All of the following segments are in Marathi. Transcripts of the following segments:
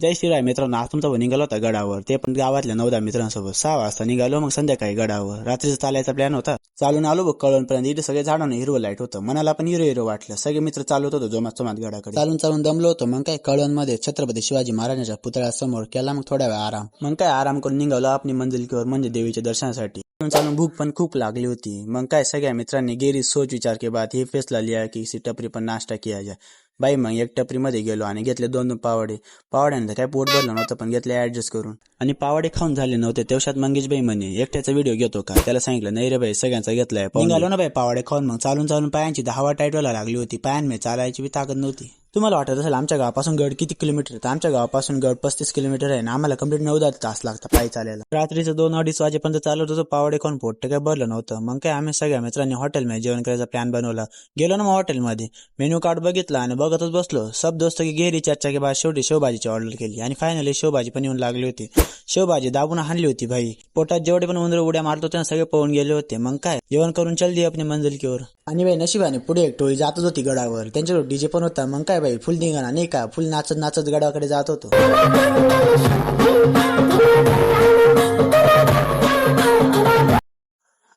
जय श्रीराय मित्रांनो, आज तुमचा निघालो होता गडावर, ते पण गावातल्या 9-10 मित्रांसोबत. 6 वाजता निघालो, मग संध्याकाळी गडावर. रात्रीचा चालायचा प्लॅन होता. चालून आलो बघ कळवणपर्यंत. इथे सगळे झाडांना हिरवं लाईट होतं. मनाला पण हिरो हिरो वाटलं. सगळे मित्र चालवत होतो जोमात गडाकडे. चालून दमलो होतो. मग काय कळवणमध्ये छत्रपती शिवाजी महाराजांच्या पुतळ्यासमोर केला मग थोड्या वेळ आराम. मग काय आराम करून निघालो आपली मंजिलकीवर, म्हणजे देवीच्या दर्शनासाठी. चालून भूक पण खूप लागली होती. मग काय सगळ्या मित्रांनी गेरी सोच विचार के बाद हे फैसला लिया की इसी टपरी पण नाश्ता किया जाए. बाई मग एक टपरीमध्ये गेलो आणि घेतले 2 पावडे. पावड्यांचं काय पोट भरलं नव्हतं, पण घेतले ऍडजस्ट करून. आणि पावडे खाऊन झाले नव्हते तेवढ्यात मंगेशबाई म्हणे एकट्याचा व्हिडिओ घेतो का. त्याला सांगितलं नाही रे बाई, सगळ्यांचा घेतलाय. निघालो ना बाई पावडे खाऊन. मग चालून पायांची हवा टाईट व्हायला लागली होती. पायांमध्ये चालायची बी ताकद नव्हती. तुम्हाला वाटत असेल आमच्या गावापासून गड किती किलोमीटर आहे? आमच्या गावापासून गड 35 किलोमीटर आहे. आम्हाला कंप्लीट 9-10 तास लागतात पायी चालायला. रात्रीचं 2-2:30 वाजेपर्यंत चालत होतो. पावडे खाऊन पोट काय भरलं नव्हतं. मग काय आम्ही सगळ्या मित्रांनी हॉटेलमध्ये जेवण करायचा प्लॅन बनवला. गेलो ना मग हॉटेलमध्ये, मेन्यू कार्ड बघितला आणि बघतच बसलो. सब दोस्त की गहरी चर्चा के बाद शेवटी शेवभाजीची ऑर्डर केली आणि फायनली शेवभाजी पण येऊन लागली होती. शेवभाजी दाबून हाणली होती भाई. पोटात जेवढे पण उंदर उड्या मारत होते सगळे पळून गेले होते. मग काय जेवण करून चल दी आपली मंजिलकीवर. आणि बाई नशिबाने पुढे एक टोळी जातच होती गडावर. त्यांच्याकडे डीजे पण होता. मग काय बाई फुल निघाला नाही का, फुल नाचत गडाकडे जात होतो.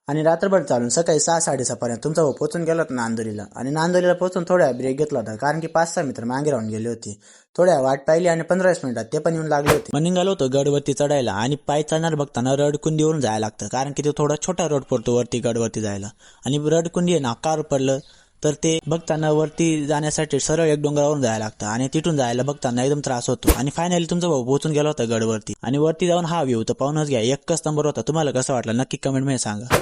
आणि रात्रभर चालून सकाळी 6-6:30 पर्यंत तुमचा भाऊ पोहोचून गेला होता नांदोलीला. आणि नांदोलीला पोहोचून थोड्या ब्रेक घेतला होता, कारण की 5-6 मित्र मागे राहून गेले होते. थोड्या वाट पाहिली आणि 15 मिनिटात ते पण येऊन लागले होते. मग निघालो होतो गडवरती चढायला. आणि पायी चालणार बघताना रडकुंडीवरून जायला लागतं, कारण की ते थोडा छोटा रोड पडतो वरती गडवरती जायला. आणि रडकुंडी आहे ना, कार पडलं तर ते बघताना वरती जाण्यासाठी सरळ एक डोंगरावरून जायला लागतं आणि तिथून जायला बघताना एकदम त्रास होतो. आणि फायनली तुमचा भाऊ पोहोचून गेला होता गडवरती. आणि वरती जाऊन हा व्ह्यू तर पाहूनच घ्या, एकच नंबर होता. तुम्हाला कसं वाटलं नक्की कमेंट मध्ये सांगा.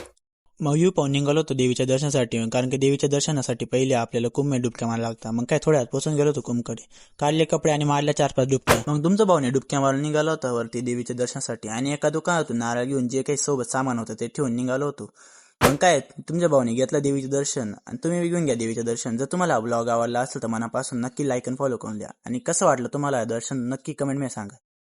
मग व्ह्यू पाहून निघालो होतो देवीच्या दर्शनासाठी, कारण की देवीच्या दर्शनासाठी पहिले आपल्याला कुंभमध्ये डुबक्या मारायला लागतात. मग काय थोड्यात पोहोचून गेलो होतो कुंभकडे, काढले कपडे आणि मारल्या 4-5 डुबक्या. मग तुमचा भाऊने डुबक्या मारून निघाला होता वरती देवीच्या दर्शनासाठी. आणि एका दुकानातून नारळ घेऊन जे काही सोबत सामान होतं ते ठेवून निघालो होतो. मग काय तुमच्या भाऊने घेतलं देवीचे दर्शन आणि तुम्ही घेऊन घ्या देवीचे दर्शन. जर तुम्हाला ब्लॉग आवडला असेल तर मनापासून नक्की लाईक आणि फॉलो करून द्या. आणि कसं वाटलं तुम्हाला दर्शन नक्की कमेंट मध्ये सांगा.